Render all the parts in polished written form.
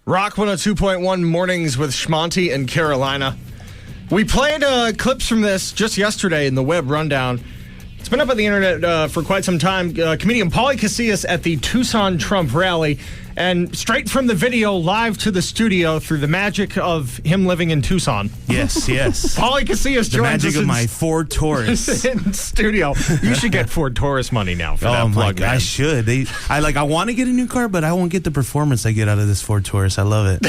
Rock 102.1 mornings with Shmonty and Carolina. We played clips from this just yesterday in the web rundown. It's been up on the internet for quite some time. Comedian Pauly Casillas at the Tucson Trump Rally. And straight from the video, live to the studio through the magic of him living in Tucson. Yes. Pauly Casillas joins us. The magic of my Ford Taurus. In studio. You should get Ford Taurus money now for that plug, man. I should. I want to get a new car, but I won't get the performance I get out of this Ford Taurus. I love it.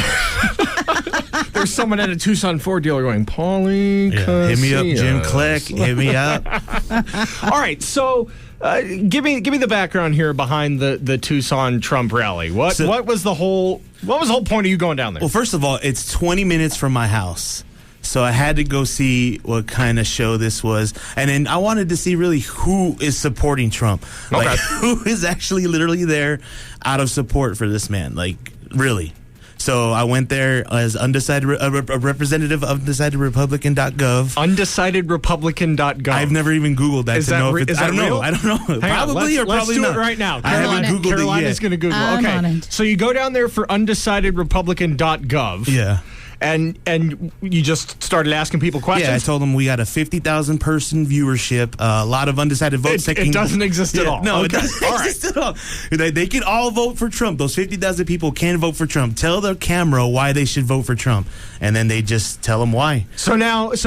There's someone at a Tucson Ford dealer going, Pauly Casillas. Hit me up, Jim Kleck. Hit me up. All right, so give me the background here behind the Tucson Trump Rally. What was the whole point of you going down there? Well, first of all, it's 20 minutes from my house. So I had to go see what kind of show this was. And then I wanted to see really who is supporting Trump. Like, who is actually literally there out of support for this man. Like, really. So I went there as a representative of undecidedrepublican.gov. Undecidedrepublican.gov. I've never even Googled that to know if it's I don't know. Probably or probably not. Let's do it right now. I haven't Googled it yet. Carolina's going to Google. Okay. So you go down there for undecidedrepublican.gov. Yeah. And you just started asking people questions? Yeah, I told them we got a 50,000 person viewership, a lot of undecided votes. It doesn't exist at all. No, it doesn't exist at all. They can all vote for Trump. Those 50,000 people can vote for Trump. Tell the camera why they should vote for Trump, and then they just tell them why. So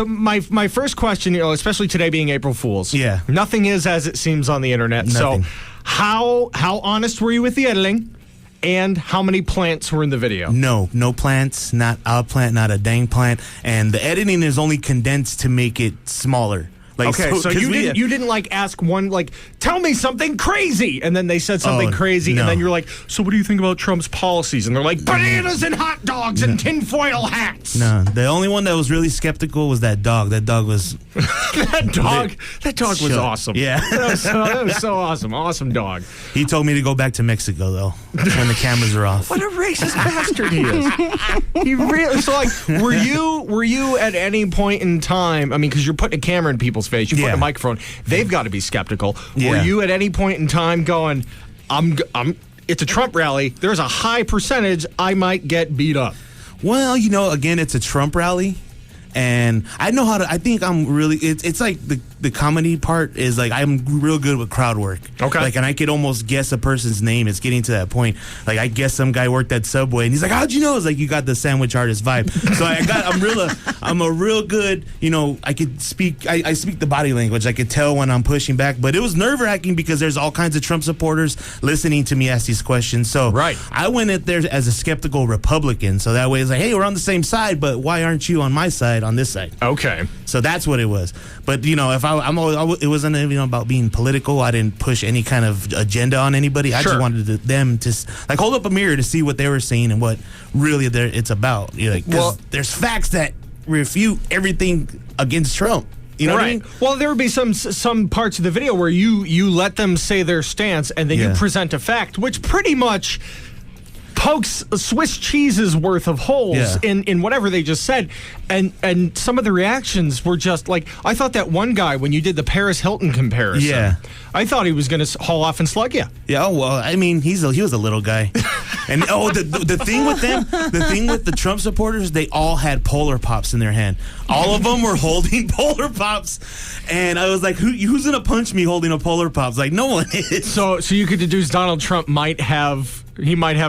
my first question, especially today being April Fool's. Yeah. Nothing is as it seems on the internet. Nothing. So how honest were you with the editing? And how many plants were in the video? No plants, not a plant, not a dang plant. And the editing is only condensed to make it smaller. Like, so you didn't like ask one, like, tell me something crazy, and then they said something crazy, no. And then you're like, so what do you think about Trump's policies? And they're like, bananas and hot dogs and tinfoil hats. No, the only one that was really skeptical was that dog. That dog was that dog was awesome. Yeah, that was so awesome. Awesome dog. He told me to go back to Mexico though when the cameras are off. What a racist bastard he is. He really. So like, were you at any point in time? I mean, because you're putting a camera in people's face, you put a microphone. They've got to be skeptical. Yeah. Were you at any point in time going, it's a Trump rally. There's a high percentage I might get beat up. Well, again, it's a Trump rally. And I know how to. I think I'm really. It's like the comedy part is like I'm real good with crowd work. Okay. Like, and I could almost guess a person's name. It's getting to that point. Like, I guess some guy worked at Subway, and he's like, "How'd you know?" It's like you got the sandwich artist vibe. So I'm a real good. I could speak. I speak the body language. I could tell when I'm pushing back. But it was nerve wracking because there's all kinds of Trump supporters listening to me ask these questions. So I went in there as a skeptical Republican. So that way it's like, hey, we're on the same side, but why aren't you on my side? On this side. Okay. So that's what it was. But if it wasn't about being political. I didn't push any kind of agenda on anybody. I just wanted them to like hold up a mirror to see what they were saying and what really it's about. Because there's facts that refute everything against Trump. You know what I mean? Well, there would be some parts of the video where you let them say their stance and then you present a fact, which pretty much pokes Swiss cheese's worth of holes in whatever they just said, and some of the reactions were just like, I thought that one guy, when you did the Paris Hilton comparison, I thought he was going to haul off and slug you. Yeah, well, I mean, he was a little guy. And the thing with them, the thing with the Trump supporters, they all had Polar Pops in their hand. All of them were holding Polar Pops, and I was like, who's going to punch me holding a Polar Pops? Like, no one is. So you could deduce Donald Trump might have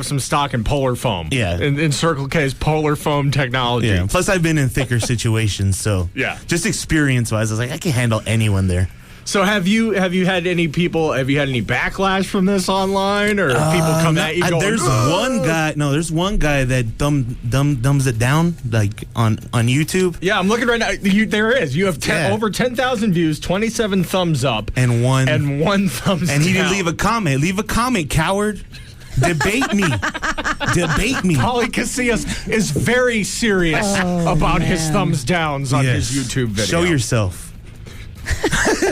some stock in polar foam. Yeah. In Circle K's polar foam technology. Yeah. Plus, I've been in thicker situations, so just experience-wise, I was like, I can handle anyone there. So have you had any backlash from this online, or people come at you going, there's one guy that dumbs it down, like on YouTube. Yeah, I'm looking right now. There is. You have over 10,000 views, 27 thumbs up, and one thumbs down. And he didn't leave a comment. Leave a comment, coward. Debate me. Pauly Casillas is very serious about his thumbs downs on his YouTube video. Show yourself.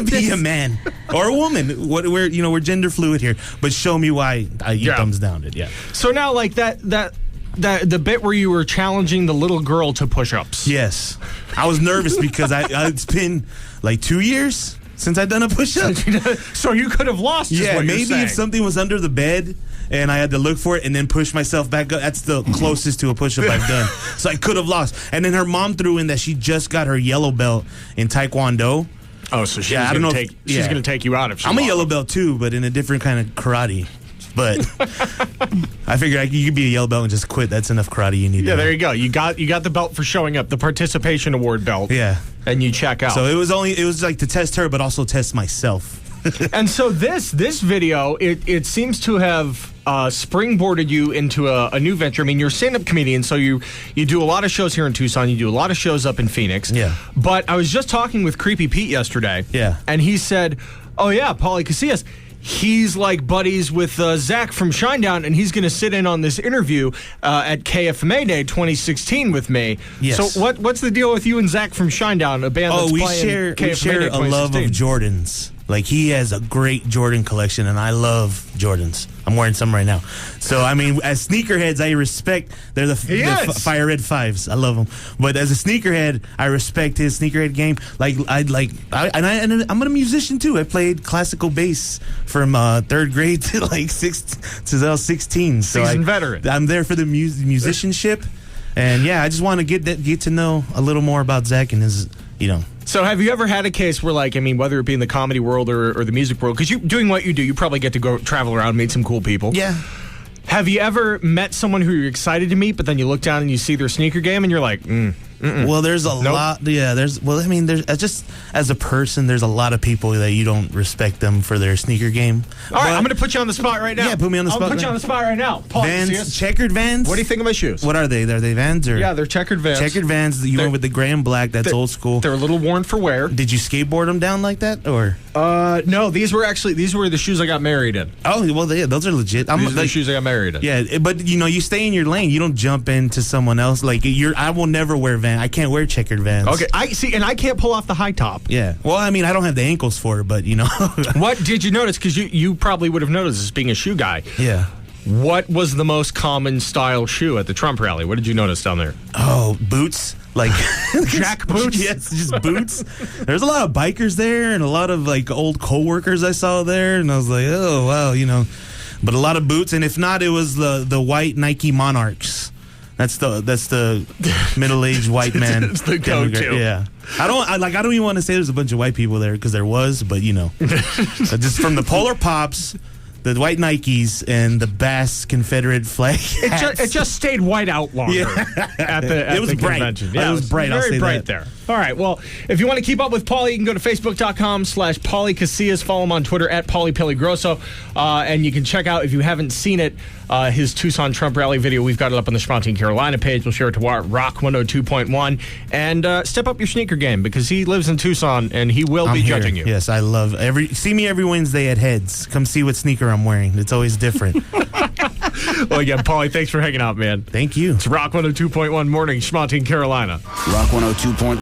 Be a man or a woman. We're gender fluid here, but show me why you thumbs down it. Yeah. So now, like the bit where you were challenging the little girl to push-ups. Yes, I was nervous because it's been like 2 years since I've done a push-up. So you could have lost. Yeah, maybe if something was under the bed and I had to look for it and then push myself back up. That's the closest to a push-up I've done. So I could have lost. And then her mom threw in that she just got her yellow belt in Taekwondo. Oh, so she's going to take you out if she I'm a yellow belt too, but in a different kind of karate. But I figured you could be a yellow belt and just quit. That's enough karate you need. Yeah, there you go. You got the belt for showing up, the participation award belt. Yeah, and you check out. So it was like to test her, but also test myself. And so this video, it seems to have springboarded you into a new venture. I mean, you're a stand-up comedian, so you do a lot of shows here in Tucson. You do a lot of shows up in Phoenix. Yeah. But I was just talking with Creepy Pete yesterday. Yeah. And he said, "Oh yeah, Pauly Casillas. He's like buddies with Zach from Shinedown, and he's going to sit in on this interview at KFMA Day 2016 with me." Yes. So what's the deal with you and Zach from Shinedown, a band that's playing KFMA we share Day a love of Jordans. Like, he has a great Jordan collection, and I love Jordans. I'm wearing some right now. So, I mean, as sneakerheads, I respect. They're the Fire Red 5s. I love them. But as a sneakerhead, I respect his sneakerhead game. I'm a musician too. I played classical bass from 3rd grade to like 16. So Seasoned veteran. I'm there for the musicianship, and yeah, I just want to get to know a little more about Zach and his, So have you ever had a case where, like, I mean, whether it be in the comedy world or the music world, because you doing what you do, you probably get to go travel around, meet some cool people. Yeah. Have you ever met someone who you're excited to meet, but then you look down and you see their sneaker game and you're like, Well, there's a lot. Yeah, there's just as a person, there's a lot of people that you don't respect them for their sneaker game. All right, I'm going to put you on the spot right now. Yeah, put me on the spot. I'll put you on the spot right now. Vans, checkered Vans. What do you think of my shoes? What are they? Are they Vans or? Yeah, they're checkered Vans. Checkered Vans. You went with the gray and black. That's old school. They're a little worn for wear. Did you skateboard them down like that or? No, these were the shoes I got married in. Oh, well, those are legit. These are the shoes I got married in. Yeah, but you stay in your lane. You don't jump into someone else. Like I will never wear Vans. I can't wear checkered Vans. Okay, I see, and I can't pull off the high top. Yeah. Well, I mean, I don't have the ankles for it, but What did you notice? Because you probably would have noticed this being a shoe guy. Yeah. What was the most common style shoe at the Trump rally? What did you notice down there? Oh, boots. Like Jack boots? Yes, just boots. There's a lot of bikers there and a lot of like old co-workers I saw there, and I was like, oh wow, but a lot of boots, and if not, it was the white Nike Monarchs. That's the middle-aged white man. It's the go-to. Yeah. I don't even want to say there's a bunch of white people there because there was, but just from the Polar Pops, the white Nikes, and the Bass Confederate flag hats. It just stayed white out longer at the convention. Yeah, it was bright. Very I'll say bright that. there. All right. Well, if you want to keep up with Pauly, you can go to Facebook.com/Pauly Casillas. Follow him on Twitter at Pauly Peligroso. And you can check out, if you haven't seen it, his Tucson Trump Rally video. We've got it up on the Shmonty, Carolina page. We'll share it to Rock 102.1. And step up your sneaker game, because he lives in Tucson and he will be judging you. Yes, I love see me every Wednesday at Heads. Come see what sneaker I'm wearing. It's always different. Well, again, Pauly, thanks for hanging out, man. Thank you. It's Rock 102.1 Morning, Shmonty, Carolina. Rock 102.1.